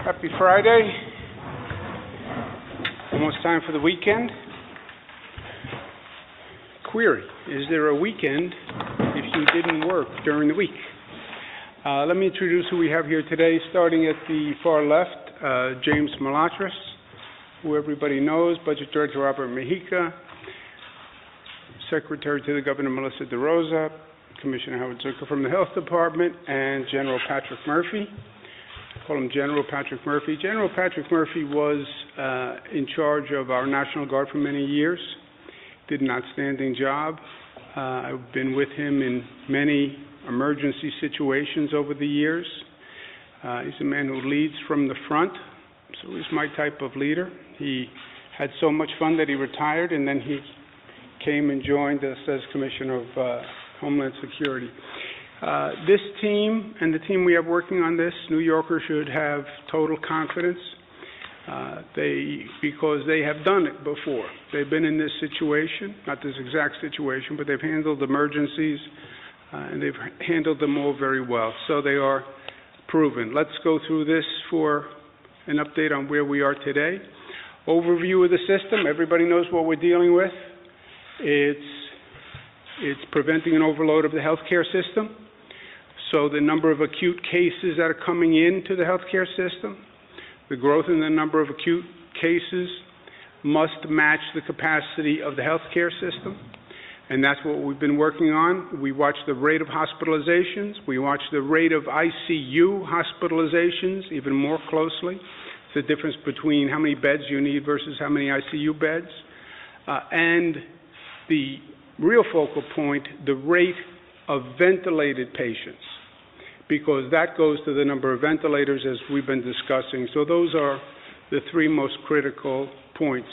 Happy Friday. Almost time for the weekend. Query, is there a weekend if you didn't work during the week? Let me introduce who we have here today, starting at the far left, James MATILDA'S, who everybody knows, Budget Director Robert Mejica, Secretary to the Governor Melissa DeRosa, Commissioner Howard Zucker from the Health Department, and General Patrick Murphy. Call him General Patrick Murphy. General Patrick Murphy was in charge of our National Guard for many years. Did an outstanding job. I've been with him in many emergency situations over the years. He's a man who leads from the front, so he's my type of leader. He had so much fun that he retired, and then he came and joined us as Commissioner of Homeland Security. This team and the team we have working on this, New Yorkers should have total confidence because they have done it before. They've been in this situation, not this exact situation, but they've handled emergencies and they've handled them all very well. So they are proven. Let's go through this for an update on where we are today. Overview of the system. Everybody knows what we're dealing with. It's preventing an overload of the healthcare system. So the number of acute cases that are coming into the healthcare system, the growth in the number of acute cases must match the capacity of the healthcare system. And that's what we've been working on. We watch the rate of hospitalizations. We watch the rate of ICU hospitalizations even more closely. It's the difference between how many beds you need versus how many ICU beds. And the real focal point, the rate of ventilated patients, because that goes to the number of ventilators as we've been discussing. So those are the three most critical points.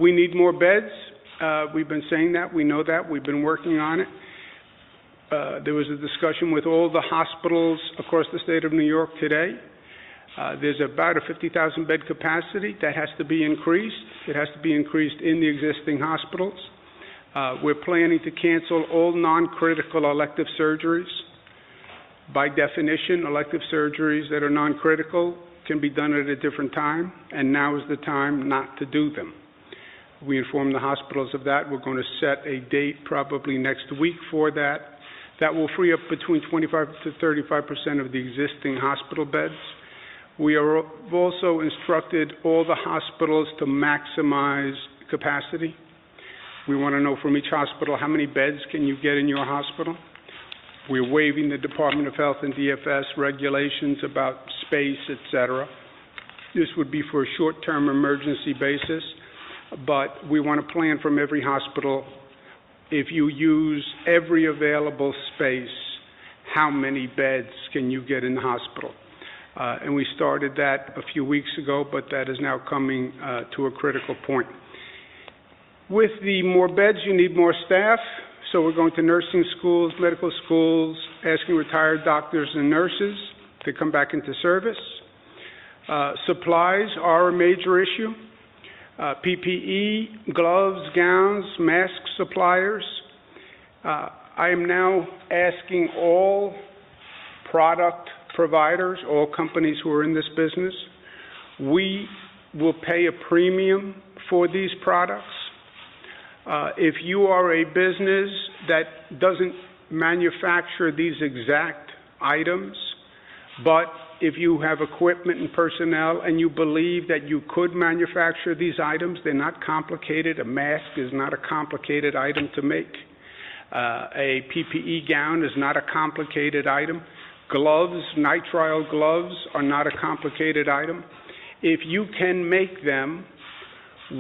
We need more beds. We've been saying that. We know that. We've been working on it. There was a discussion with all the hospitals across the state of New York today. There's about a 50,000 bed capacity that has to be increased. It has to be increased in the existing hospitals. We're planning to cancel all non-critical elective surgeries. By definition, elective surgeries that are non-critical can be done at a different time, and now is the time not to do them. We inform the hospitals of that. We're going to set a date probably next week for that. That will free up between 25 to 35% of the existing hospital beds. We have also instructed all the hospitals to maximize capacity. We want to know from each hospital how many beds can you get in your hospital. We're waiving the Department of Health and DFS regulations about space, etc. This would be for a short-term emergency basis, but we want to plan from every hospital, if you use every available space, how many beds can you get in the hospital? And we started that a few weeks ago, but that is now coming to a critical point. With the more beds, you need more staff. So we're going to nursing schools, medical schools, asking retired doctors and nurses to come back into service. Supplies are a major issue. PPE, gloves, gowns, mask suppliers. I am now asking all product providers, all companies who are in this business, we will pay a premium for these products. If you are a business that doesn't manufacture these exact items, but if you have equipment and personnel and you believe that you could manufacture these items, they're not complicated. A mask is not a complicated item to make. A PPE gown is not a complicated item. Gloves, nitrile gloves, are not a complicated item. If you can make them,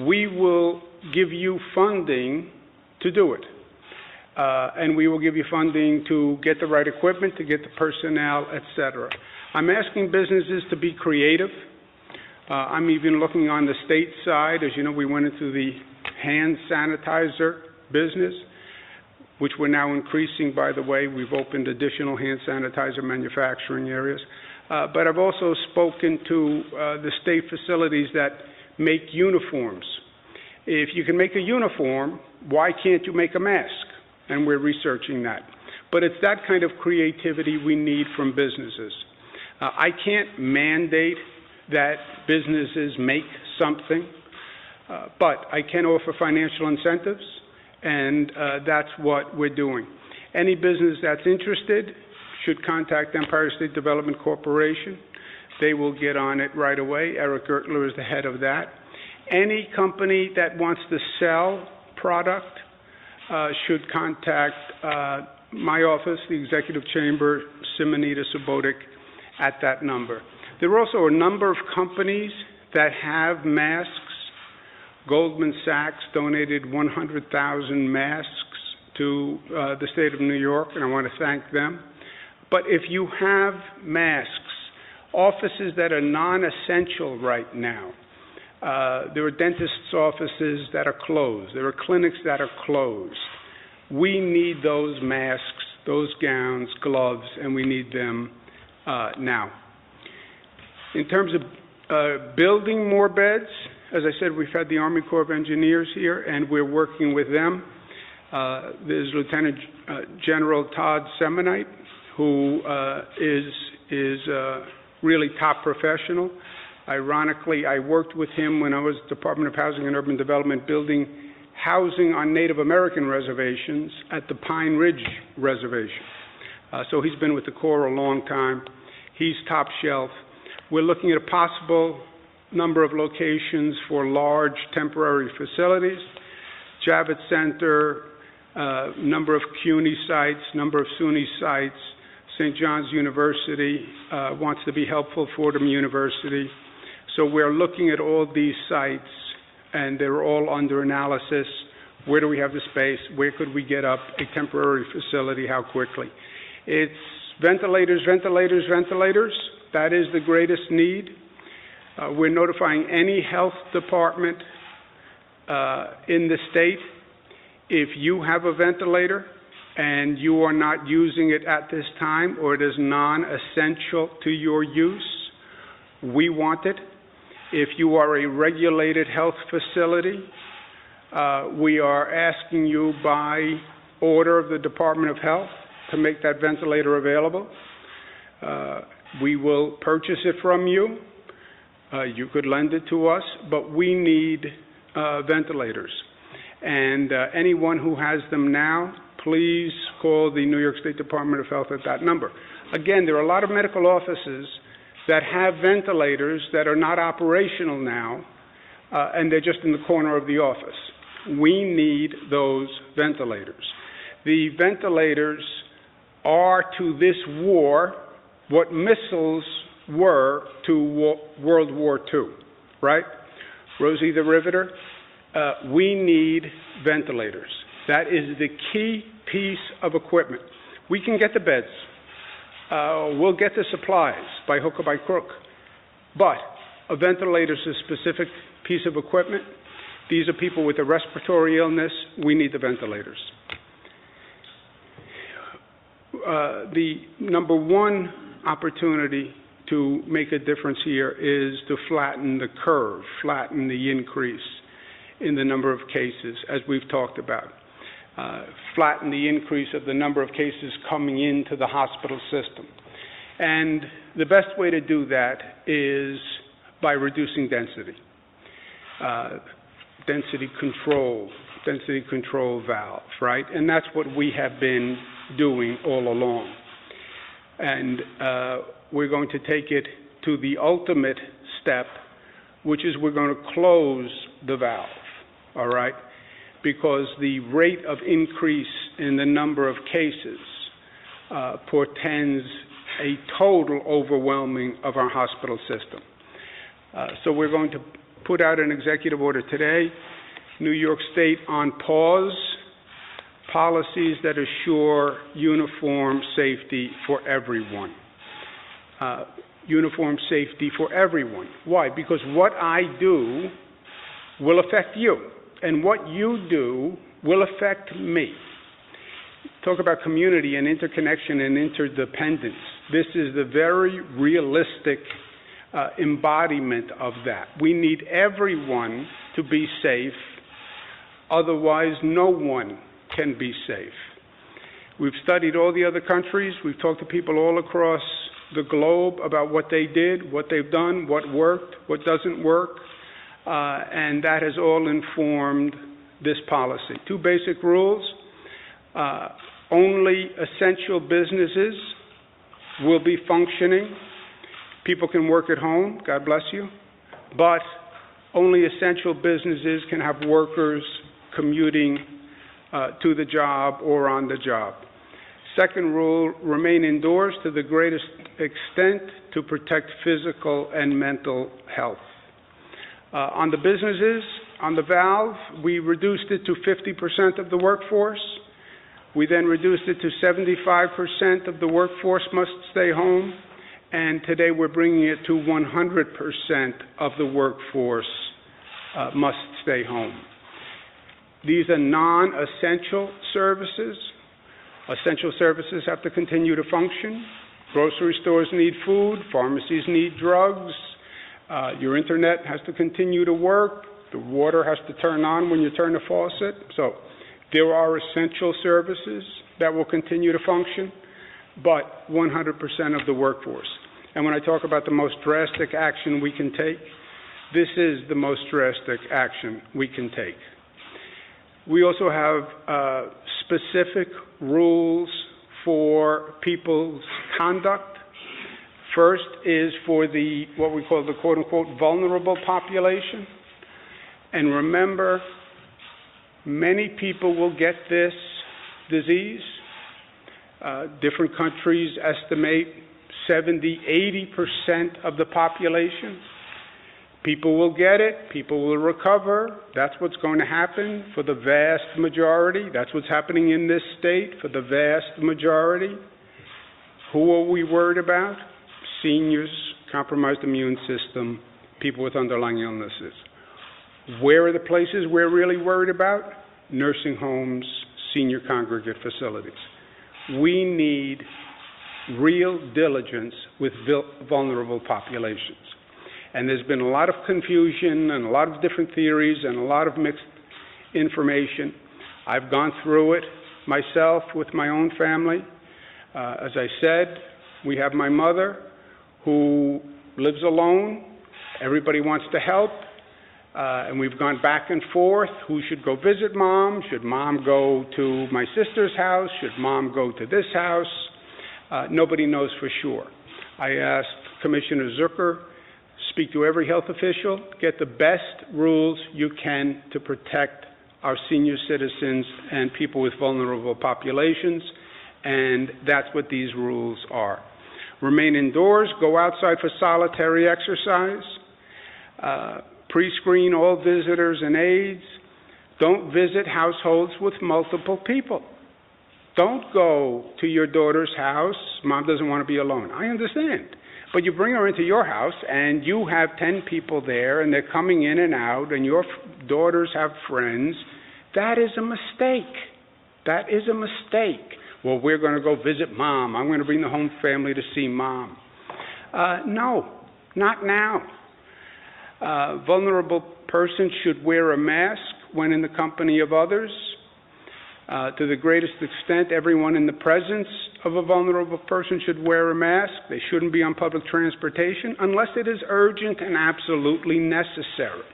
we will give you funding to do it. And we will give you funding to get the right equipment, to get the personnel, etc. I'm asking businesses to be creative. I'm even looking on the state side. As you know, we went into the hand sanitizer business, which we're now increasing, by the way. We've opened additional hand sanitizer manufacturing areas. But I've also spoken to the state facilities that make uniforms. If you can make a uniform, why can't you make a mask? And we're researching that. But it's that kind of creativity we need from businesses. I can't mandate that businesses make something, but I can offer financial incentives, and that's what we're doing. Any business that's interested should contact Empire State Development Corporation. They will get on it right away. Eric Gertler is the head of that. Any company that wants to sell product should contact my office, the Executive Chamber, Simonita Subotic, at that number. There are also a number of companies that have masks. Goldman Sachs donated 100,000 masks to the state of New York, and I want to thank them. But if you have masks, offices that are non-essential right now, there are dentists' offices that are closed. There are clinics that are closed. We need those masks, those gowns, gloves, and we need them now. In terms of building more beds, as I said, we've had the Army Corps of Engineers here, and we're working with them. There's Lieutenant General Todd Semonite, who is really top professional. Ironically, I worked with him when I was Department of Housing and Urban Development building housing on Native American reservations at the Pine Ridge Reservation. So he's been with the Corps a long time. He's top shelf. We're looking at a possible number of locations for large temporary facilities. Javits Center, number of CUNY sites, number of SUNY sites. St. John's University wants to be helpful, Fordham University. So we're looking at all these sites, and they're all under analysis. Where do we have the space? Where could we get up a temporary facility? How quickly? It's ventilators, ventilators, ventilators. That is the greatest need. We're notifying any health department in the state. If you have a ventilator and you are not using it at this time, or it is non-essential to your use, we want it. If you are a regulated health facility, we are asking you by order of the Department of Health to make that ventilator available. We will purchase it from you. You could lend it to us, but we need ventilators. And anyone who has them now, please call the New York State Department of Health at that number. Again, there are a lot of medical offices that have ventilators that are not operational now, and they're just in the corner of the office. We need those ventilators. The ventilators are to this war what missiles were to World War II, right? Rosie the Riveter, we need ventilators. That is the key piece of equipment. We can get the beds. We'll get the supplies by hook or by crook. But a ventilator is a specific piece of equipment. These are people with a respiratory illness. We need the ventilators. The number one opportunity to make a difference here is to flatten the curve, flatten the increase in the number of cases, as we've talked about. Flatten the increase of the number of cases coming into the hospital system. And the best way to do that is by reducing density. Density control valve, right? And that's what we have been doing all along. And we're going to take it to the ultimate step, which is we're going to close the valve, all right? Because the rate of increase in the number of cases portends a total overwhelming of our hospital system. So we're going to put out an executive order today, New York State on pause, policies that assure uniform safety for everyone. Uniform safety for everyone. Why? Because what I do will affect you, and what you do will affect me. Talk about community and interconnection and interdependence. This is the very realistic embodiment of that. We need everyone to be safe, otherwise no one can be safe. We've studied all the other countries. We've talked to people all across the globe about what they did, what they've done, what worked, what doesn't work, and that has all informed this policy. Two basic rules. Only essential businesses will be functioning. People can work at home, God bless you, but only essential businesses can have workers commuting to the job or on the job. Second rule, remain indoors to the greatest extent to protect physical and mental health. On the businesses, on the valve, we reduced it to 50% of the workforce. We then reduced it to 75% of the workforce must stay home. And today we're bringing it to 100% of the workforce must stay home. These are non-essential services. Essential services have to continue to function. Grocery stores need food. Pharmacies need drugs. Your internet has to continue to work. The water has to turn on when you turn the faucet. So there are essential services that will continue to function, but 100% of the workforce. And when I talk about the most drastic action we can take, this is the most drastic action we can take. We also have specific rules for people's conduct. First is for the, what we call the quote-unquote vulnerable population. And remember, many people will get this disease. Different countries estimate 70–80% of the population. People will get it. People will recover. That's what's going to happen for the vast majority. That's what's happening in this state for the vast majority. Who are we worried about? Seniors, compromised immune system, people with underlying illnesses. Where are the places we're really worried about? Nursing homes, senior congregate facilities. We need real diligence with vulnerable populations. And there's been a lot of confusion and a lot of different theories and a lot of mixed information. I've gone through it myself with my own family. As I said, we have my mother who lives alone. Everybody wants to help. And we've gone back and forth. Who should go visit mom? Should mom go to my sister's house? Should mom go to this house? Nobody knows for sure. I asked Commissioner Zucker, speak to every health official, get the best rules you can to protect our senior citizens and people with vulnerable populations, and that's what these rules are. Remain indoors, go outside for solitary exercise, pre-screen all visitors and aides, don't visit households with multiple people. Don't go to your daughter's house. Mom doesn't want to be alone. I understand. But you bring her into your house and you have 10 people there and they're coming in and out and your daughters have friends. That is a mistake. That is a mistake. Well, we're going to go visit mom. I'm going to bring the home family to see mom. No, not now. Vulnerable persons should wear a mask when in the company of others. To the greatest extent, everyone in the presence of a vulnerable person should wear a mask. They shouldn't be on public transportation unless it is urgent and absolutely necessary.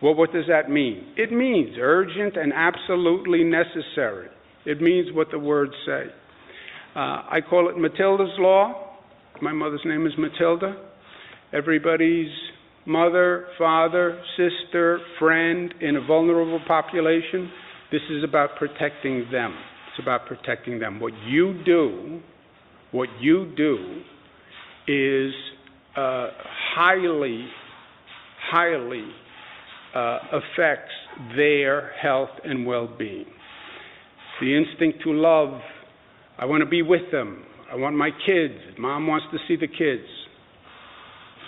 Well, what does that mean? It means urgent and absolutely necessary. It means what the words say. I call it Matilda's Law. My mother's name is Matilda. Everybody's mother, father, sister, friend in a vulnerable population. This is about protecting them. It's about protecting them. What you do is highly affects their health and well-being. The instinct to love, I want to be with them. I want my kids. Mom wants to see the kids.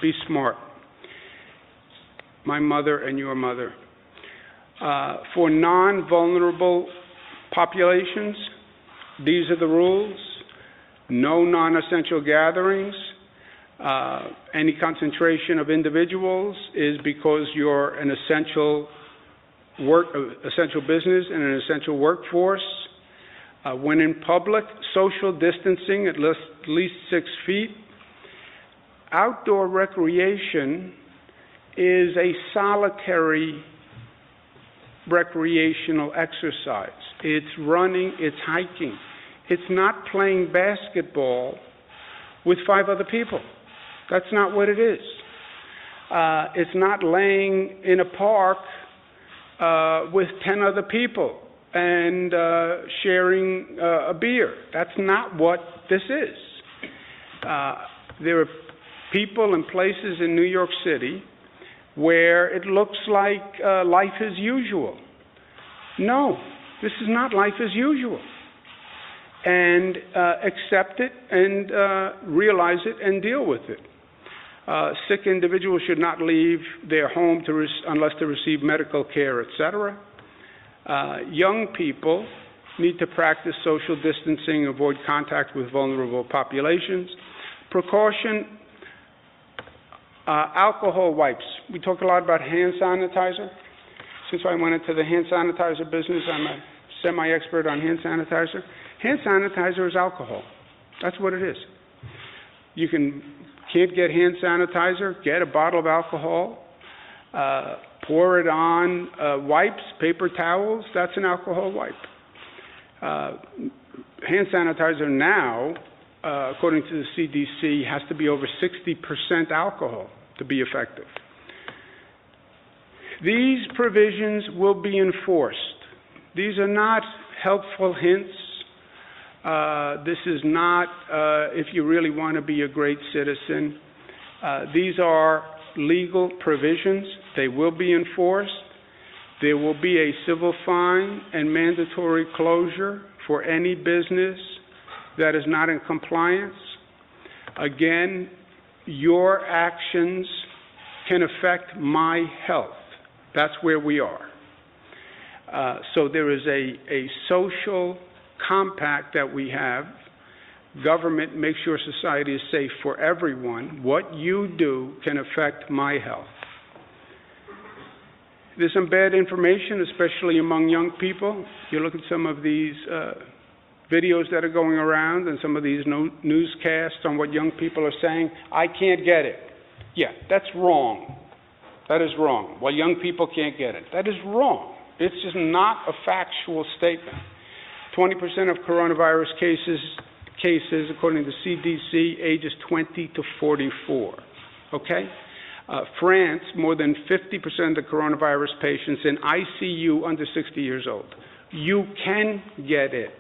Be smart. My mother and your mother. For non-vulnerable populations, these are the rules. No non-essential gatherings. Any concentration of individuals is because you're an essential business and an essential workforce. When in public, social distancing at least 6 feet. Outdoor recreation is a solitary recreational exercise. It's running, it's hiking. It's not playing basketball with 5 other people. That's not what it is. It's not laying in a park with 10 other people and sharing a beer. That's not what this is. There are people and places in New York City where it looks like life as usual. No, this is not life as usual. And accept it and realize it and deal with it. Sick individuals should not leave their home unless to receive medical care, etc. Young people need to practice social distancing, avoid contact with vulnerable populations. Precaution, alcohol wipes. We talk a lot about hand sanitizer. Since I went into the hand sanitizer business, I'm a semi-expert on hand sanitizer. Hand sanitizer is alcohol. That's what it is. You can't get hand sanitizer, get a bottle of alcohol, pour it on wipes, paper towels, that's an alcohol wipe. Hand sanitizer now, according to the CDC, has to be over 60% alcohol to be effective. These provisions will be enforced. These are not helpful hints. This is not if you really want to be a great citizen. These are legal provisions. They will be enforced. There will be a civil fine and mandatory closure for any business that is not in compliance. Again, your actions can affect my health. That's where we are. So there is a social compact that we have. Government makes sure society is safe for everyone. What you do can affect my health. There's some bad information, especially among young people. You look at some of these videos that are going around and some of these newscasts on what young people are saying. I can't get it. Yeah, that's wrong. That is wrong. Well, young people can't get it. That is wrong. It's just not a factual statement. 20% of coronavirus cases, according to CDC, ages 20 to 44. Okay? France, more than 50% of the coronavirus patients in ICU under 60 years old. You can get it.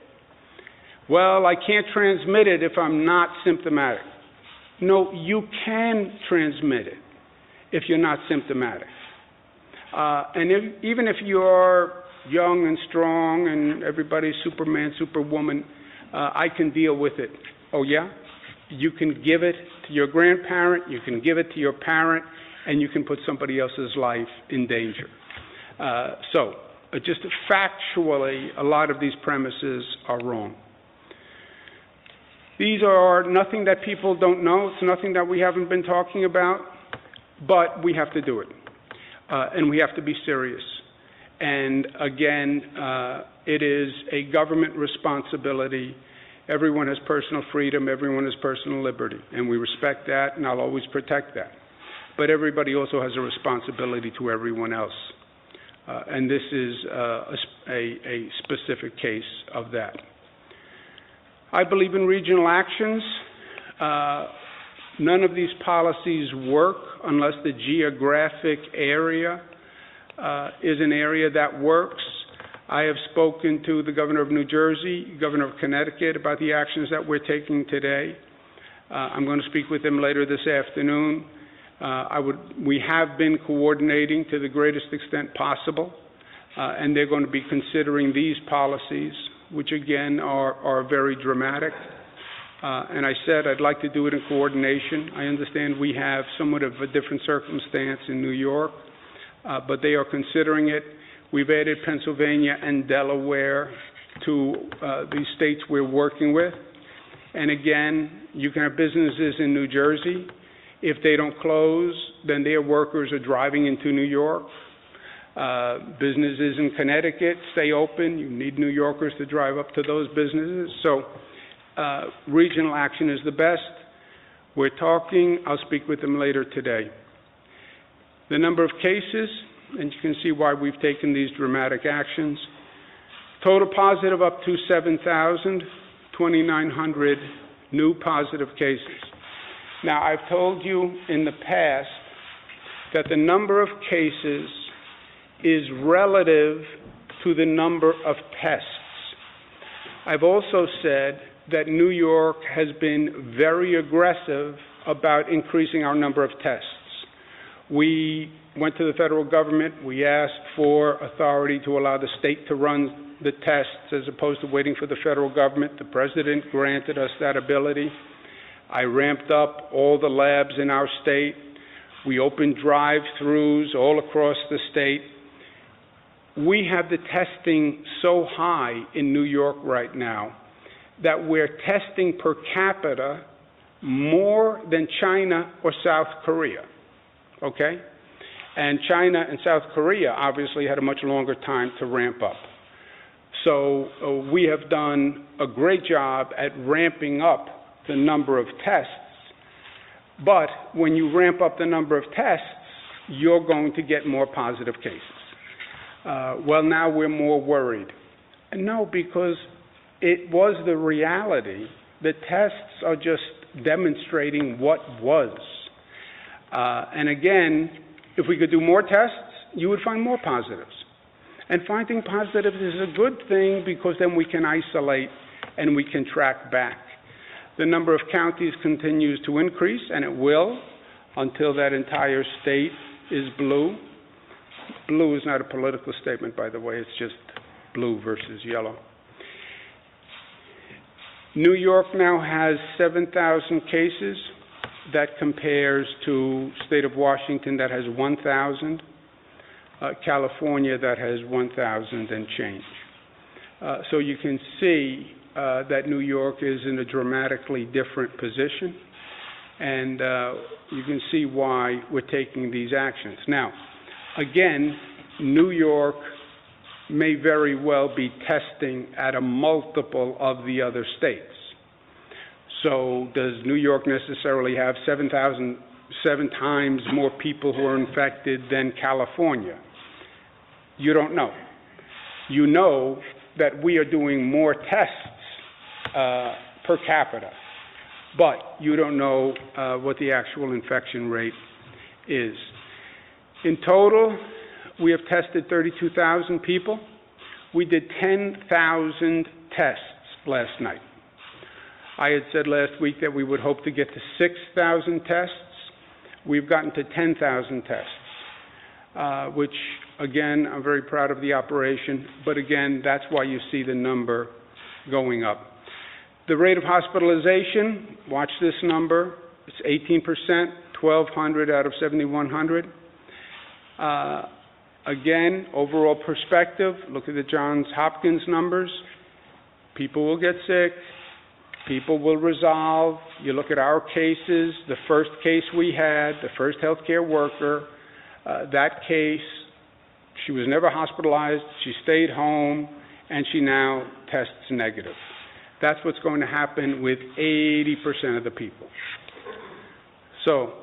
Well, I can't transmit it if I'm not symptomatic. No, you can transmit it if you're not symptomatic. And even if you're young and strong and everybody's Superman, Superwoman, I can deal with it. Oh, yeah? You can give it to your grandparent, you can give it to your parent, and you can put somebody else's life in danger. So, just factually, a lot of these premises are wrong. These are nothing that people don't know. It's nothing that we haven't been talking about, but we have to do it. And we have to be serious. And again, it is a government responsibility. Everyone has personal freedom. Everyone has personal liberty. And we respect that, and I'll always protect that. But everybody also has a responsibility to everyone else. And this is a specific case of that. I believe in regional actions. None of these policies work unless the geographic area is an area that works. I have spoken to the governor of New Jersey, governor of Connecticut about the actions that we're taking today. I'm going to speak with them later this afternoon. We have been coordinating to the greatest extent possible, and they're going to be considering these policies, which again are very dramatic. And I said I'd like to do it in coordination. I understand we have somewhat of a different circumstance in New York, but they are considering it. We've added Pennsylvania and Delaware to the states we're working with. And again, you can have businesses in New Jersey. If they don't close, then their workers are driving into New York. Businesses in Connecticut stay open. You need New Yorkers to drive up to those businesses. So regional action is the best. We're talking, I'll speak with them later today. The number of cases, and you can see why we've taken these dramatic actions. Total positive up to 7,000, 2,900 new positive cases. Now, I've told you in the past that the number of cases is relative to the number of tests. I've also said that New York has been very aggressive about increasing our number of tests. We went to the federal government. We asked for authority to allow the state to run the tests as opposed to waiting for the federal government. The president granted us that ability. I ramped up all the labs in our state. We opened drive-throughs all across the state. We have the testing so high in New York right now that we're testing per capita more than China or South Korea, okay? And China and South Korea obviously had a much longer time to ramp up. So we have done a great job at ramping up the number of tests, but when you ramp up the number of tests, you're going to get more positive cases. Well, now we're more worried. No, because it was the reality. The tests are just demonstrating what was. And again, if we could do more tests, you would find more positives. And finding positives is a good thing because then we can isolate and we can track back. The number of counties continues to increase, and it will until that entire state is blue. Blue is not a political statement, by the way. It's just blue versus yellow. New York now has 7,000 cases. That compares to state of Washington that has 1,000. California that has 1,000 and change. So you can see that New York is in a dramatically different position, and you can see why we're taking these actions. Now, again, New York may very well be testing at a multiple of the other states. So does New York necessarily have 7 times more people who are infected than California? You don't know. You know that we are doing more tests per capita, but you don't know what the actual infection rate is. In total, we have tested 32,000 people. We did 10,000 tests last night. I had said last week that we would hope to get to 6,000 tests. We've gotten to 10,000 tests, which, again, I'm very proud of the operation, but again, that's why you see the number going up. The rate of hospitalization, watch this number, it's 18%, 1,200 out of 7,100. Again, overall perspective, look at the Johns Hopkins numbers. People will get sick. People will resolve. You look at our cases, the first case we had, the first healthcare worker, that case, she was never hospitalized, she stayed home, and she now tests negative. That's what's going to happen with 80% of the people. So,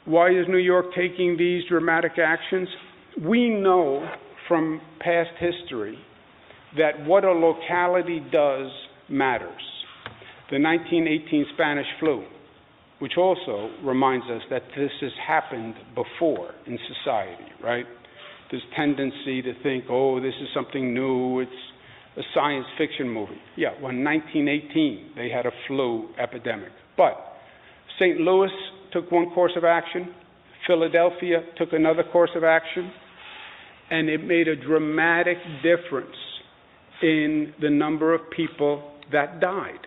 why is New York taking these dramatic actions? We know from past history that what a locality does matters. The 1918 Spanish flu, which also reminds us that this has happened before in society, right? This tendency to think, oh, this is something new, it's a science fiction movie. Yeah, well, in 1918, they had a flu epidemic. But St. Louis took one course of action, Philadelphia took another course of action, and it made a dramatic difference in the number of people that died.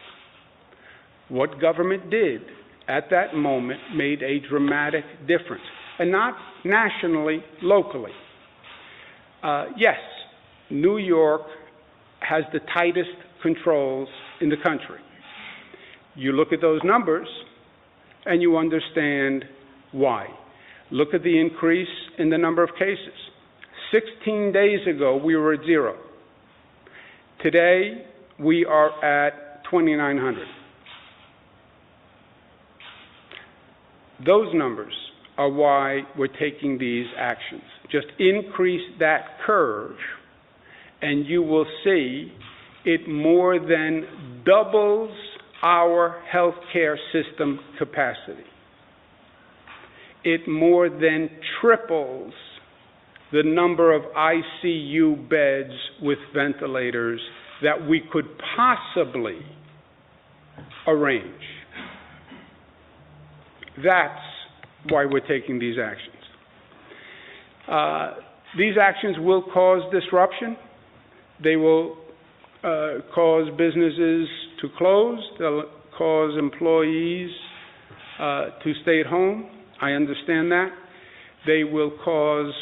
What government did at that moment made a dramatic difference, and not nationally, locally. Yes, New York has the tightest controls in the country. You look at those numbers, and you understand why. Look at the increase in the number of cases. 16 days ago, we were at 0. Today, we are at 2,900. Those numbers are why we're taking these actions. Just increase that curve, and you will see it more than doubles our healthcare system capacity. It more than triples the number of ICU beds with ventilators that we could possibly arrange. That's why we're taking these actions. These actions will cause disruption. They will cause businesses to close. They'll cause employees to stay at home. I understand that. They will cause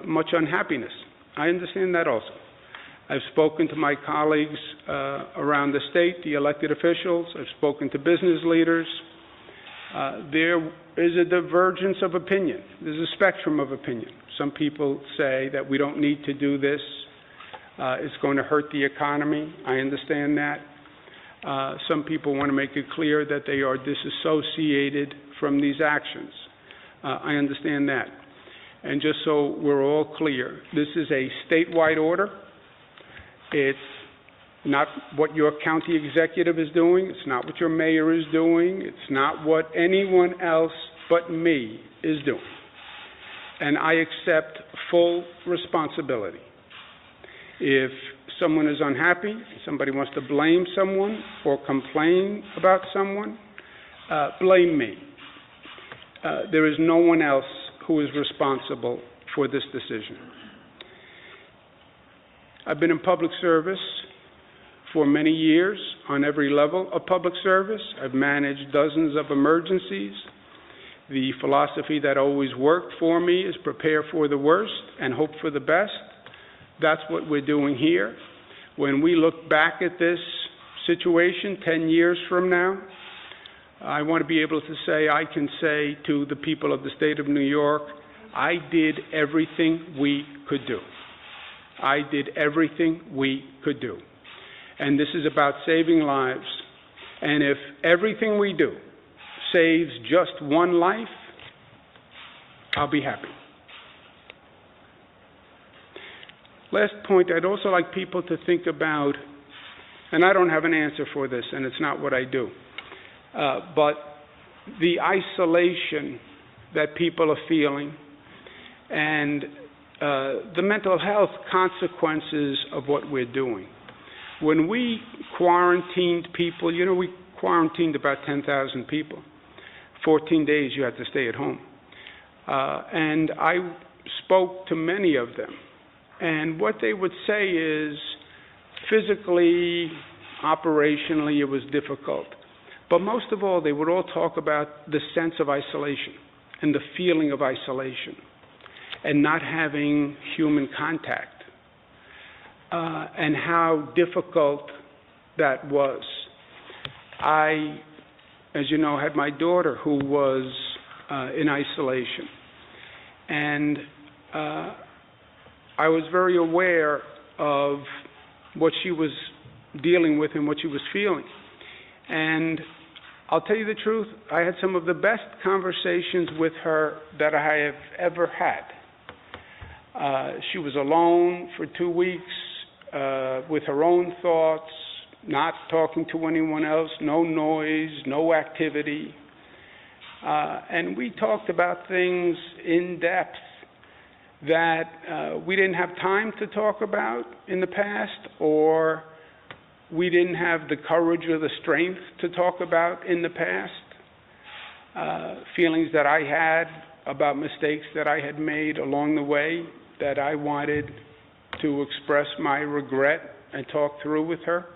much unhappiness. I understand that also. I've spoken to my colleagues around the state, the elected officials. I've spoken to business leaders. There is a divergence of opinion. There's a spectrum of opinion. Some people say that we don't need to do this. It's going to hurt the economy. I understand that. Some people want to make it clear that they are disassociated from these actions. I understand that. And just so we're all clear, this is a statewide order. It's not what your county executive is doing. It's not what your mayor is doing. It's not what anyone else but me is doing. And I accept full responsibility. If someone is unhappy, somebody wants to blame someone or complain about someone, blame me. There is no one else who is responsible for this decision. I've been in public service for many years on every level of public service. I've managed dozens of emergencies. The philosophy that always worked for me is prepare for the worst and hope for the best. That's what we're doing here. When we look back at this situation 10 years from now, I want to be able to say, I can say to the people of the state of New York, I did everything we could do. I did everything we could do. And this is about saving lives. And if everything we do saves just one life, I'll be happy. Last point, I'd also like people to think about, and I don't have an answer for this, and it's not what I do, but the isolation that people are feeling and the mental health consequences of what we're doing. When we quarantined people, you know, we quarantined about 10,000 people. 14 days you had to stay at home. And I spoke to many of them. And what they would say is, physically, operationally, it was difficult. But most of all, they would all talk about the sense of isolation and the feeling of isolation and not having human contact and how difficult that was. I, as you know, had my daughter who was in isolation. And I was very aware of what she was dealing with and what she was feeling. And I'll tell you the truth, I had some of the best conversations with her that I have ever had. She was alone for 2 weeks with her own thoughts, not talking to anyone else, no noise, no activity. And we talked about things in depth that we didn't have time to talk about in the past, or we didn't have the courage or the strength to talk about in the past. Feelings that I had about mistakes that I had made along the way that I wanted to express my regret and talk through with her.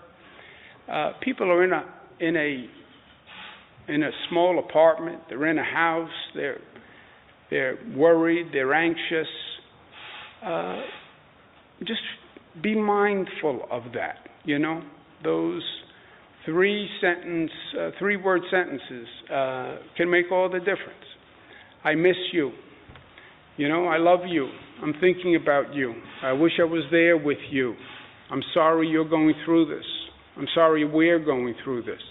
People are in a small apartment. They're in a house. They're worried. They're anxious. Just be mindful of that. You know, those three-word sentences can make all the difference. I miss you. You know, I love you. I'm thinking about you. I wish I was there with you. I'm sorry you're going through this. I'm sorry we're going through this.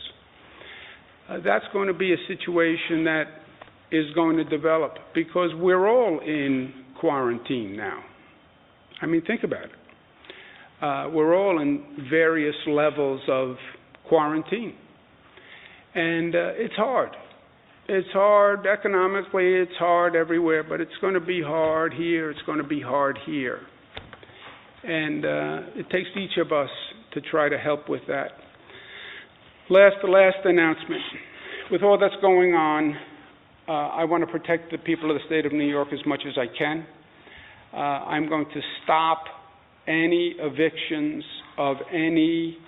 That's going to be a situation that is going to develop because we're all in quarantine now. I mean, think about it. We're all in various levels of quarantine. And it's hard. It's hard economically, it's hard everywhere, but it's going to be hard here, it's going to be hard here. And it takes each of us to try to help with that. The last announcement. With all that's going on, I want to protect the people of the state of New York as much as I can. I'm going to stop any evictions of any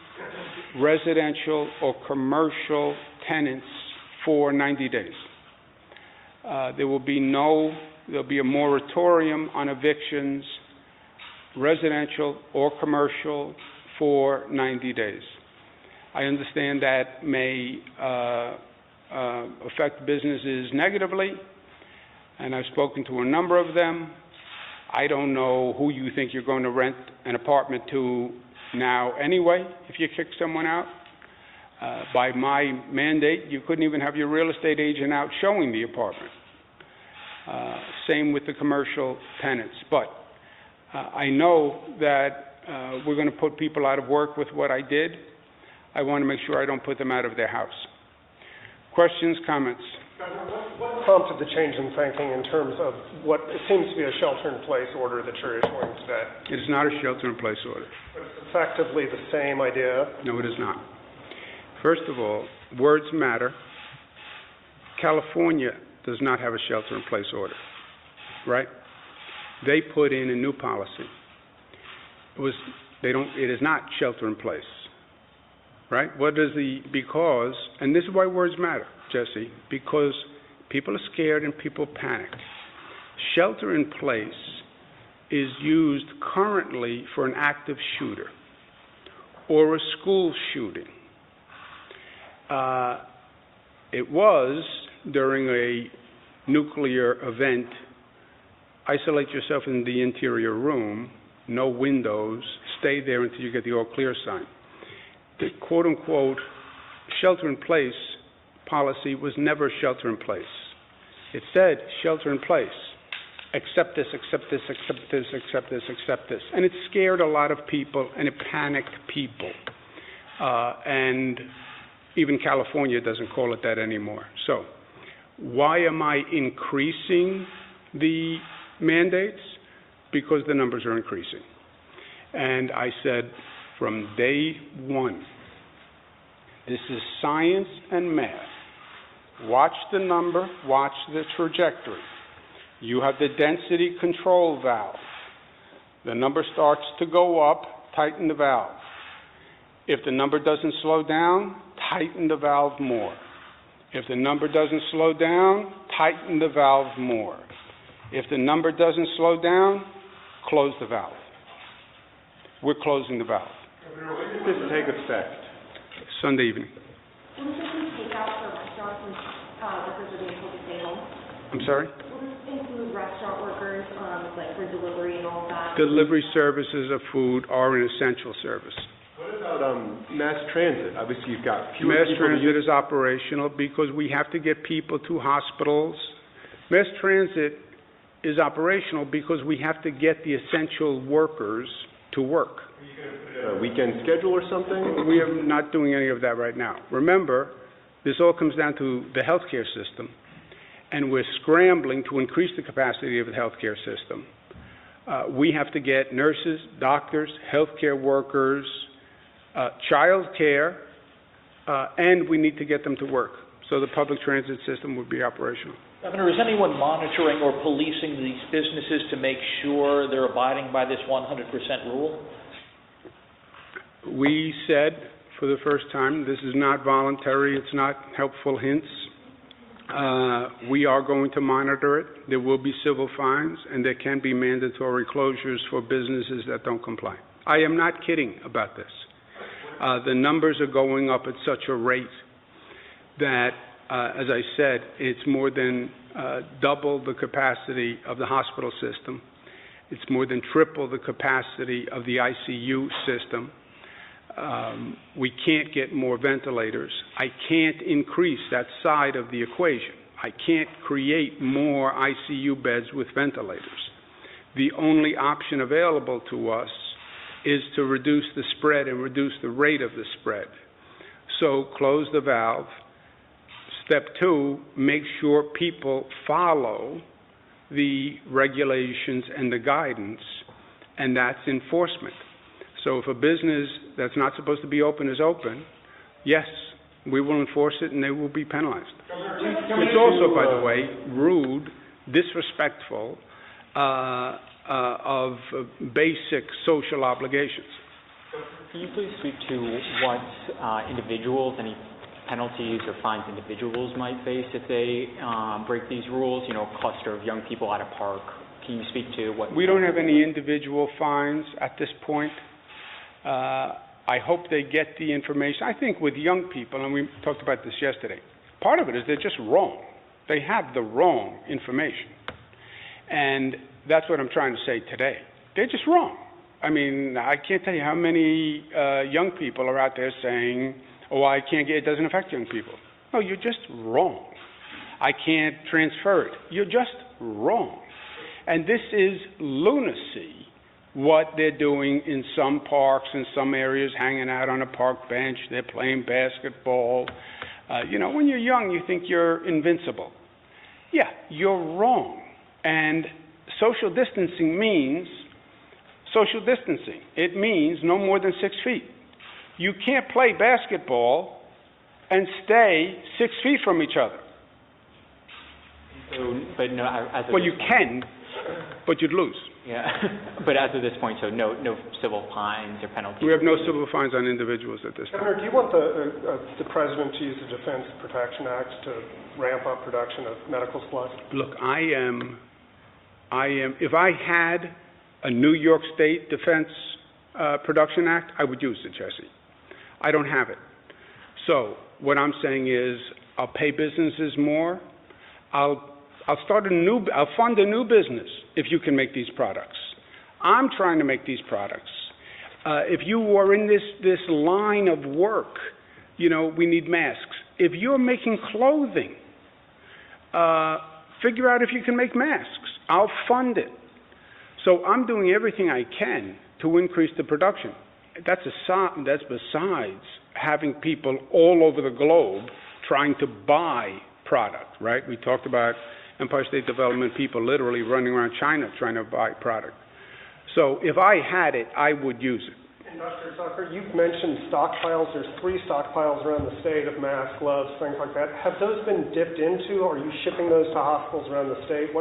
residential or commercial tenants for 90 days. There'll be a moratorium on evictions, residential or commercial, for 90 days. I understand that may affect businesses negatively, and I've spoken to a number of them. I don't know who you think you're going to rent an apartment to now anyway, if you kick someone out. By my mandate, you couldn't even have your real estate agent out showing the apartment. Same with the commercial tenants. But I know that we're going to put people out of work with what I did. I want to make sure I don't put them out of their house. Questions, comments? What prompted the change in thinking in terms of what it seems to be a shelter-in-place order that you're issuing today? It is not a shelter-in-place order. But it's effectively the same idea? No, it is not. First of all, words matter. California does not have a shelter-in-place order, right? They put in a new policy. It is not shelter-in-place, right? Because, and this is why words matter, Jesse, because people are scared and people panic. Shelter-in-place is used currently for an active shooter or a school shooting. It was during a nuclear event, isolate yourself in the interior room, no windows, stay there until you get the all clear sign. The quote-unquote shelter-in-place policy was never shelter-in-place. It said shelter-in-place, accept this, accept this, accept this, accept this, accept this. And it scared a lot of people, and it panicked people. And even California doesn't call it that anymore. So why am I increasing the mandates? Because the numbers are increasing. And I said from day one, this is science and math. Watch the number, watch the trajectory. You have the density control valve. The number starts to go up, tighten the valve. If the number doesn't slow down, tighten the valve more. If the number doesn't slow down, tighten the valve more. If the number doesn't slow down, close the valve. We're closing the valve. When does this take effect? Sunday evening. Will this take out for restaurants and workers are being told to stay home? I'm sorry? Will this include restaurant workers, like for delivery and all that? Delivery services of food are an essential service. What about mass transit? Obviously, you've got fewer Mass people transit is operational because we have to get people to hospitals. Mass transit is operational because we have to get the essential workers to work. Are you going to put in a weekend schedule or something? We are not doing any of that right now. Remember, this all comes down to the healthcare system, and we're scrambling to increase the capacity of the healthcare system. We have to get nurses, doctors, healthcare workers, child care, and we need to get them to work. So the public transit system would be operational. Governor, is anyone monitoring or policing these businesses to make sure they're abiding by this 100% rule? We said for the first time, this is not voluntary, it's not helpful hints. We are going to monitor it. There will be civil fines, and there can be mandatory closures for businesses that don't comply. I am not kidding about this. The numbers are going up at such a rate that, as I said, it's more than double the capacity of the hospital system. It's more than triple the capacity of the ICU system. We can't get more ventilators. I can't increase that side of the equation. I can't create more ICU beds with ventilators. The only option available to us is to reduce the spread and reduce the rate of the spread. So close the valve. Step 2, make sure people follow the regulations and the guidance, and that's enforcement. So if a business that's not supposed to be open is open, yes, we will enforce it and they will be penalized. It's also, by the way, rude, disrespectful of basic social obligations. Can you please speak to what individuals, any penalties or fines individuals might face if they break these rules? You know, a cluster of young people at a park. Can you speak to what? We don't have any individual fines at this point. I hope they get the information. I think with young people, and we talked about this yesterday, part of it is they're just wrong. They have the wrong information. And that's what I'm trying to say today. They're just wrong. I mean, I can't tell you how many young people are out there saying, oh, I can't get, it doesn't affect young people. No, you're just wrong. I can't transfer it. You're just wrong. And this is lunacy, what they're doing in some parks, in some areas, hanging out on a park bench, they're playing basketball. You know, when you're young, you think you're invincible. Yeah, you're wrong. And social distancing means social distancing. It means no more than 6 feet. You can't play basketball and stay 6 feet from each other. So, but no, as of well, this you point, can, but you'd lose. Yeah, but as of this point, so no civil fines or penalties. We have no civil fines on individuals at this time. Governor, do you want the president to use the Defense Production Act to ramp up production of medical supplies? Look, I am. If I had a New York State Defense Production Act, I would use it, Jesse. I don't have it. So what I'm saying is, I'll pay businesses more. I'll fund a new business if you can make these products. I'm trying to make these products. If you are in this line of work, you know, we need masks. If you're making clothing, figure out if you can make masks. I'll fund it. So I'm doing everything I can to increase the production. That's besides having people all over the globe trying to buy product, right? We talked about Empire State Development people literally running around China trying to buy product. So if I had it, I would use it. And Dr. Zucker, you've mentioned stockpiles. There's 3 stockpiles around the state of masks, gloves, things like that. Have those been dipped into? Are you shipping those to hospitals around the state?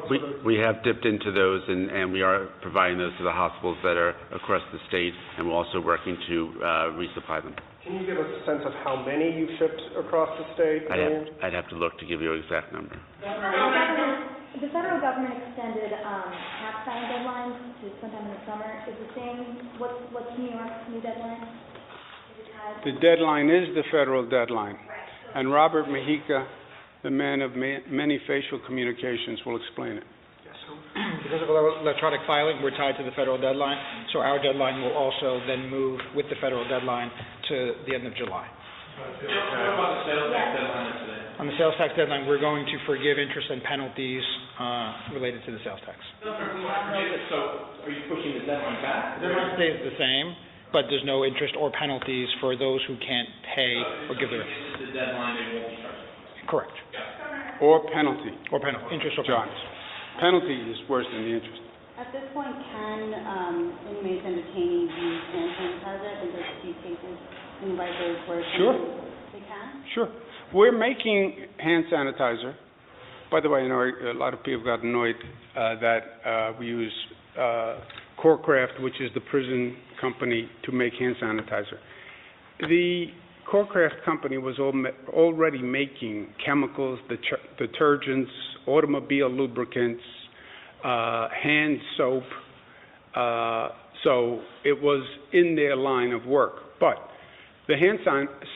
We have dipped into those, and we are providing those to the hospitals that are across the state, and we're also working to resupply them. Can you give us a sense of how many you've shipped across the state? I'd have to look to give you an exact number. The federal government extended tax filing deadlines to sometime in the summer. Is the same, what's New York's new deadline? Is it tied? The deadline is the federal deadline. And Robert Mejica, the man of many facial communications, will explain it. Because of electronic filing, we're tied to the federal deadline, so our deadline will also then move with the federal deadline to the end of July. On the sales tax deadline, we're going to forgive interest and penalties related to the sales tax. So are you pushing the deadline back? The deadline stays the same, but there's no interest or penalties for those who can't pay or give their... The deadline, they won't be charged. Correct. Or penalty. Or penalty, interest or John. penalties. Penalty is worse than the interest. At this point, can inmates and detainees use hand sanitizer? I think there's a few cases in Rikers where Sure. They can? Sure. We're making hand sanitizer. By the way, you know, a lot of people got annoyed that we use Corecraft, which is the prison company, to make hand sanitizer. The Corecraft company was already making chemicals, detergents, automobile lubricants, hand soap, so it was in their line of work. But the hand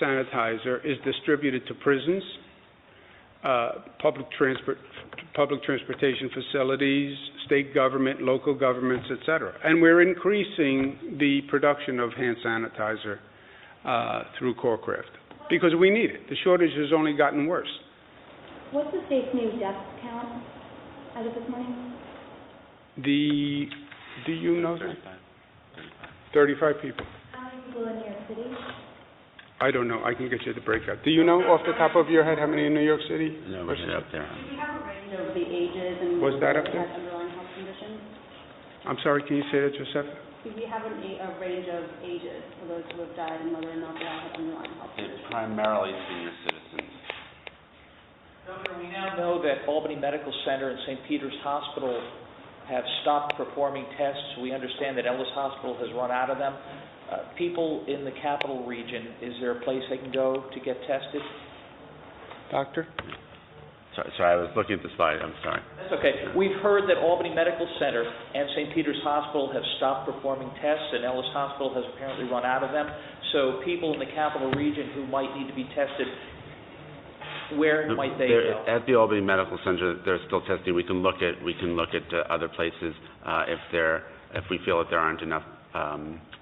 sanitizer is distributed to prisons, public transportation facilities, state government, local governments, etc. And we're increasing the production of hand sanitizer through Corecraft because we need it. The shortage has only gotten worse. What's the state's new death count as of this morning? Do you know that? 35 people. How many people in New York City? I don't know. I can get you the breakout. Do you know off the top of your head how many in New York City? No, we should up there. Do we have a range of the ages and Was that up whether there? they have underlying health conditions? I'm sorry, can you say that, Joseph? Do we have a range of ages for those who have died and whether or not they all have underlying health conditions? It's primarily senior citizens. Governor, we now know that Albany Medical Center and St. Peter's Hospital have stopped performing tests. We understand that Ellis Hospital has run out of them. People in the capital region, is there a place they can go to get tested? Doctor? Sorry, I was looking at the slide, I'm sorry. That's okay. We've heard that Albany Medical Center and St. Peter's Hospital have stopped performing tests, and Ellis Hospital has apparently run out of them. So people in the capital region who might need to be tested, where might they go? At the Albany Medical Center, they're still testing. We can look at other places if we feel that there aren't enough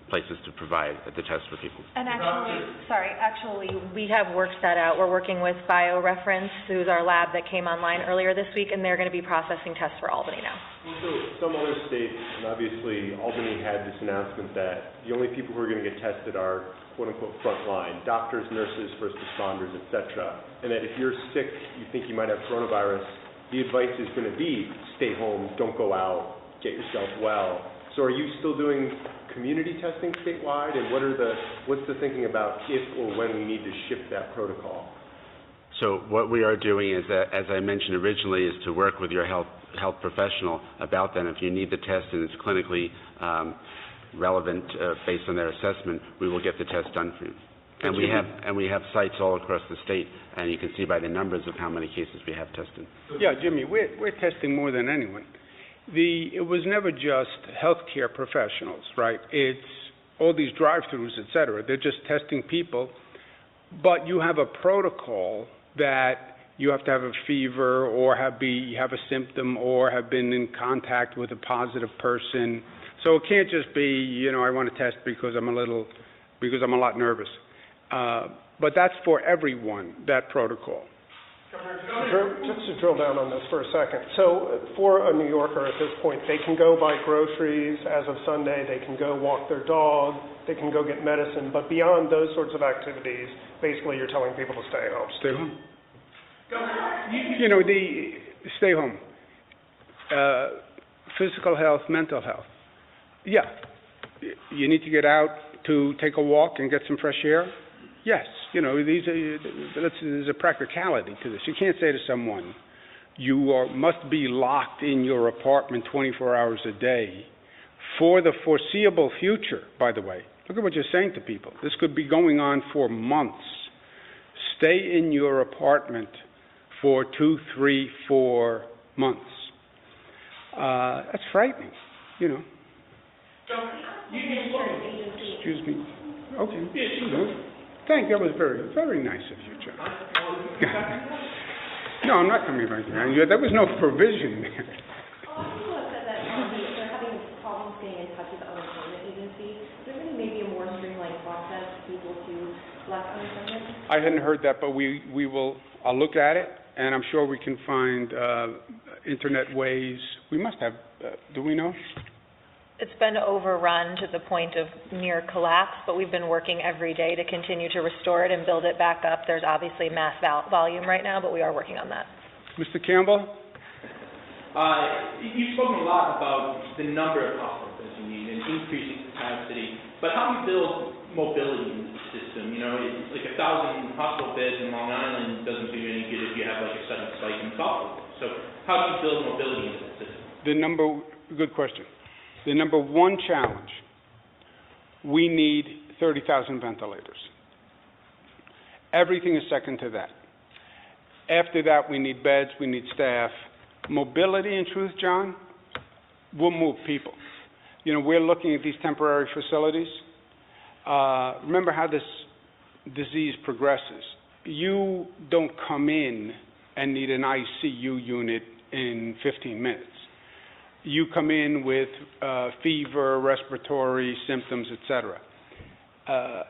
places to provide the test for people. And actually, we have worked that out. We're working with BioReference, who's our lab that came online earlier this week, and they're going to be processing tests for Albany now. So some other states, and obviously Albany had this announcement that the only people who are going to get tested are quote-unquote frontline, doctors, nurses, first responders, et cetera, and that if you're sick, you think you might have coronavirus, the advice is going to be stay home, don't go out, get yourself well. So are you still doing community testing statewide, and what's the thinking about if or when we need to shift that protocol? So what we are doing is, that, as I mentioned originally, is to work with your health professional about that. If you need the test and it's clinically relevant based on their assessment, we will get the test done for you. And we have sites all across the state, and you can see by the numbers of how many cases we have tested. Yeah, Jimmy, we're testing more than anyone. It was never just healthcare professionals, right? It's all these drive-thrus, et cetera. They're just testing people, but you have a protocol that you have to have a fever or have a symptom or have been in contact with a positive person. So it can't just be, I want to test because I'm a lot nervous. But that's for everyone, that protocol. Just to drill down on this for a second. So for a New Yorker at this point, they can go buy groceries as of Sunday, they can go walk their dog, they can go get medicine, but beyond those sorts of activities, basically you're telling people to stay home. Stay home. Stay home. Physical health, mental health. Yeah. You need to get out to take a walk and get some fresh air. Yes, there's a practicality to this. You can't say to someone, you must be locked in your apartment 24 hours a day for the foreseeable future, by the way. Look at what you're saying to people. This could be going on for months. Stay in your apartment for 2, 3, 4 months. That's frightening, Excuse me. Okay. Thank you. That was very, very nice of you, John. No, I'm not coming back here. There was no provision there. People have said that they're having problems getting in touch with the unemployment agency. Is there going to maybe a more streamlined process for people to collect unemployment? I hadn't heard that, but I'll look at it, and I'm sure we can find internet ways. We must have, do we know? It's been overrun to the point of near collapse, but we've been working every day to continue to restore it and build it back up. There's obviously mass volume right now, but we are working on that. Mr. Campbell? You've spoken a lot about the number of hospital beds you need and increasing capacity, but how do you build mobility in the system? Like 1,000 hospital beds in Long Island doesn't do you any good if you have like a sudden spike in Buffalo. So how do you build mobility into the system? Good question. The number one challenge, we need 30,000 ventilators. Everything is second to that. After that, we need beds, we need staff. Mobility, in truth, John, will move people. We're looking at these temporary facilities. Remember how this disease progresses. You don't come in and need an ICU unit in 15 minutes. You come in with fever, respiratory symptoms, etc.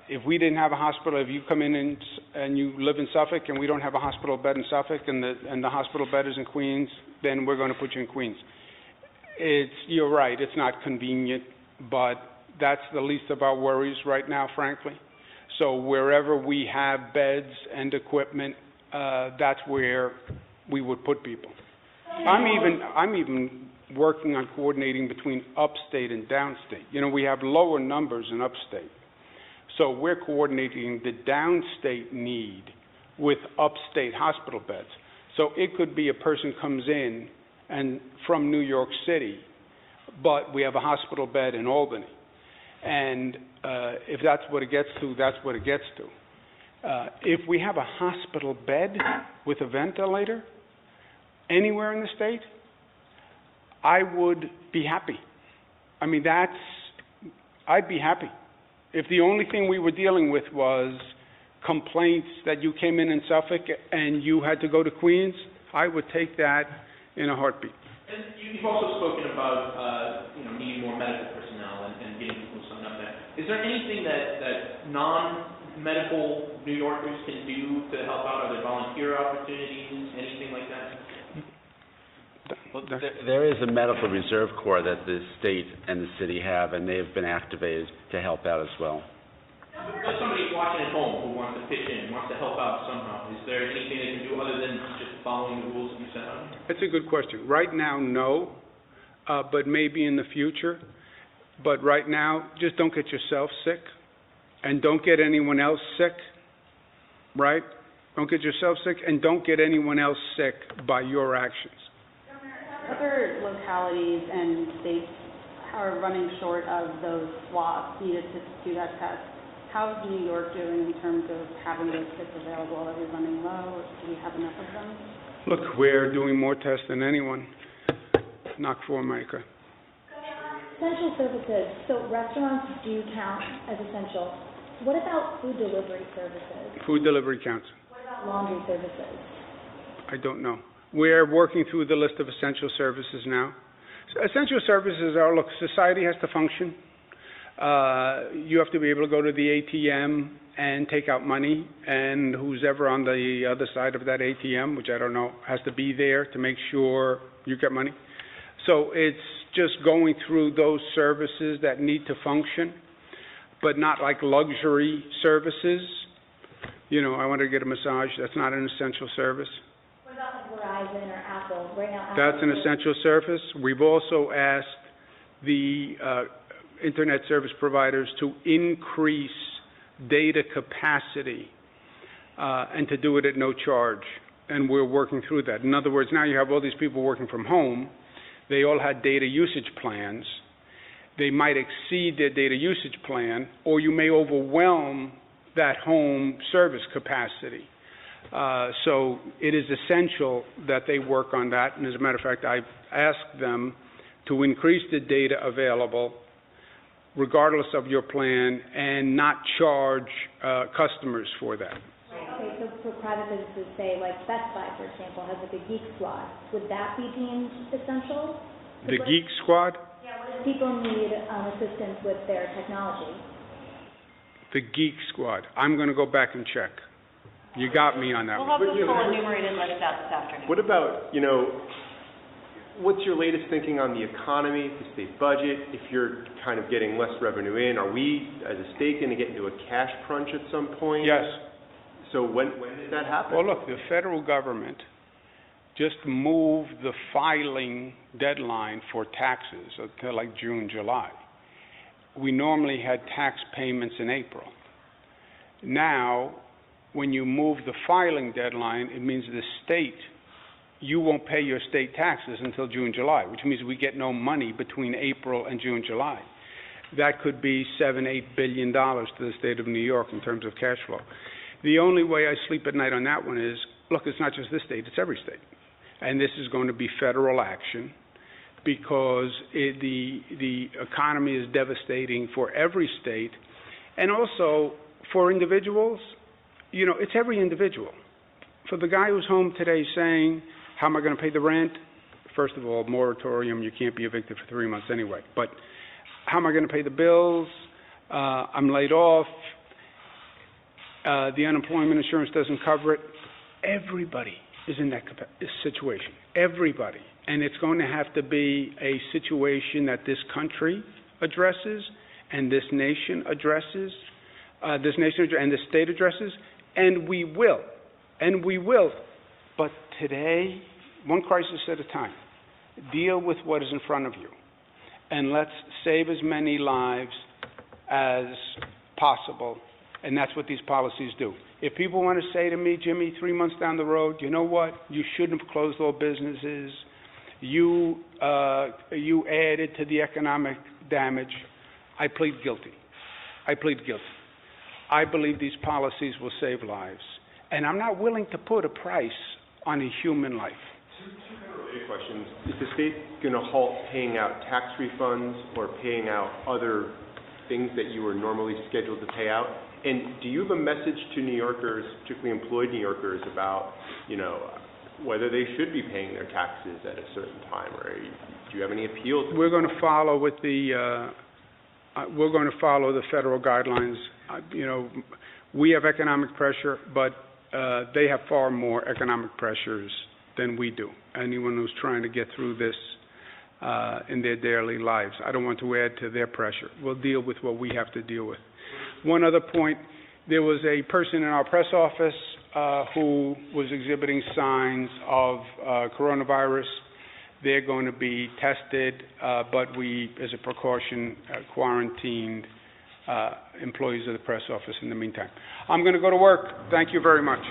If we didn't have a hospital, if you come in and you live in Suffolk and we don't have a hospital bed in Suffolk and the hospital bed is in Queens, then we're going to put you in Queens. You're right, it's not convenient, but that's the least of our worries right now, frankly. So wherever we have beds and equipment, that's where we would put people. I'm even working on coordinating between upstate and downstate. You know, we have lower numbers in upstate. So we're coordinating the downstate need with upstate hospital beds. So it could be a person comes in and from New York City, but we have a hospital bed in Albany. And if that's what it gets to, that's what it gets to. If we have a hospital bed with a ventilator anywhere in the state, I would be happy. I mean, I'd be happy. If the only thing we were dealing with was complaints that you came in Suffolk and you had to go to Queens, I would take that in a heartbeat. And you've also spoken about, needing more medical personnel and getting people signed up there. Is there anything that non-medical New Yorkers can do to help out? Are there volunteer opportunities, anything like that? Well, there is a medical reserve corps that the state and the city have, and they have been activated to help out as well. For somebody watching at home who wants to pitch in, wants to help out somehow, is there anything they can do other than just following the rules that you set out? That's a good question. Right now, no, but maybe in the future. But right now, just don't get yourself sick, and don't get anyone else sick, right? Don't get yourself sick, and don't get anyone else sick by your actions. Other localities and states are running short of those swabs needed to do that test. How is New York doing in terms of having those kits available? Are we running low? Do we have enough of them? Look, we're doing more tests than anyone. Knock for America. Essential services. So restaurants do count as essential. What about food delivery services? Food delivery counts. What about laundry services? I don't know. We're working through the list of essential services now. So essential services are, look, society has to function. You have to be able to go to the ATM and take out money, and who's ever on the other side of that ATM, which I don't know, has to be there to make sure you get money. So it's just going through those services that need to function, but not like luxury services. You know, I want to get a massage. That's not an essential service. What about Verizon or Apple? Right now, That's an essential service. We've also asked the internet service providers to increase data capacity and to do it at no charge. And we're working through that. In other words, now you have all these people working from home. They all had data usage plans. They might exceed their data usage plan, or you may overwhelm that home service capacity. So it is essential that they work on that. And as a matter of fact, I've asked them to increase the data available regardless of your plan and not charge customers for that. Okay, so for private businesses, say like Best Buy, for example, has like a Geek Squad. Would that be deemed essential? The Geek Squad? Yeah, what if people need assistance with their technology? The Geek Squad. I'm going to go back and check. You got me on that We'll one. have the full enumerated list out this afternoon. What about, what's your latest thinking on the economy, the state budget? If you're kind of getting less revenue in, are we, as a state, going to get into a cash crunch at some point? Yes. So when did that happen? Well, look, the federal government just moved the filing deadline for taxes until like June, July. We normally had tax payments in April. Now, when you move the filing deadline, it means the state, you won't pay your state taxes until June, July, which means we get no money between April and June, July. That could be $7-8 billion to the state of New York in terms of cash flow. The only way I sleep at night on that one is, look, it's not just this state, it's every state. And this is going to be federal action because the economy is devastating for every state. And also, for individuals, it's every individual. For the guy who's home today saying, how am I going to pay the rent? First of all, moratorium, you can't be evicted for 3 months anyway. But how am I going to pay the bills? I'm laid off, the unemployment insurance doesn't cover it. Everybody is in that situation. Everybody. And it's going to have to be a situation that this country addresses and this nation addresses, and the state addresses, and we will. And we will. But today, one crisis at a time. Deal with what is in front of you. And let's save as many lives as possible. And that's what these policies do. If people want to say to me, Jimmy, 3 months down the road, you know what? You shouldn't have closed all businesses. You added to the economic damage. I plead guilty. I plead guilty. I believe these policies will save lives. And I'm not willing to put a price on a human life. Two related questions. Is the state going to halt paying out tax refunds or paying out other things that you were normally scheduled to pay out? And do you have a message to New Yorkers, particularly employed New Yorkers, about, whether they should be paying their taxes at a certain time, or do you have any appeals? We're going to follow the federal guidelines. We have economic pressure, but they have far more economic pressures than we do. Anyone who's trying to get through this in their daily lives, I don't want to add to their pressure. We'll deal with what we have to deal with. One other point, there was a person in our press office who was exhibiting signs of coronavirus. They're going to be tested, but we, as a precaution, quarantined employees of the press office in the meantime. I'm going to go to work. Thank you very much.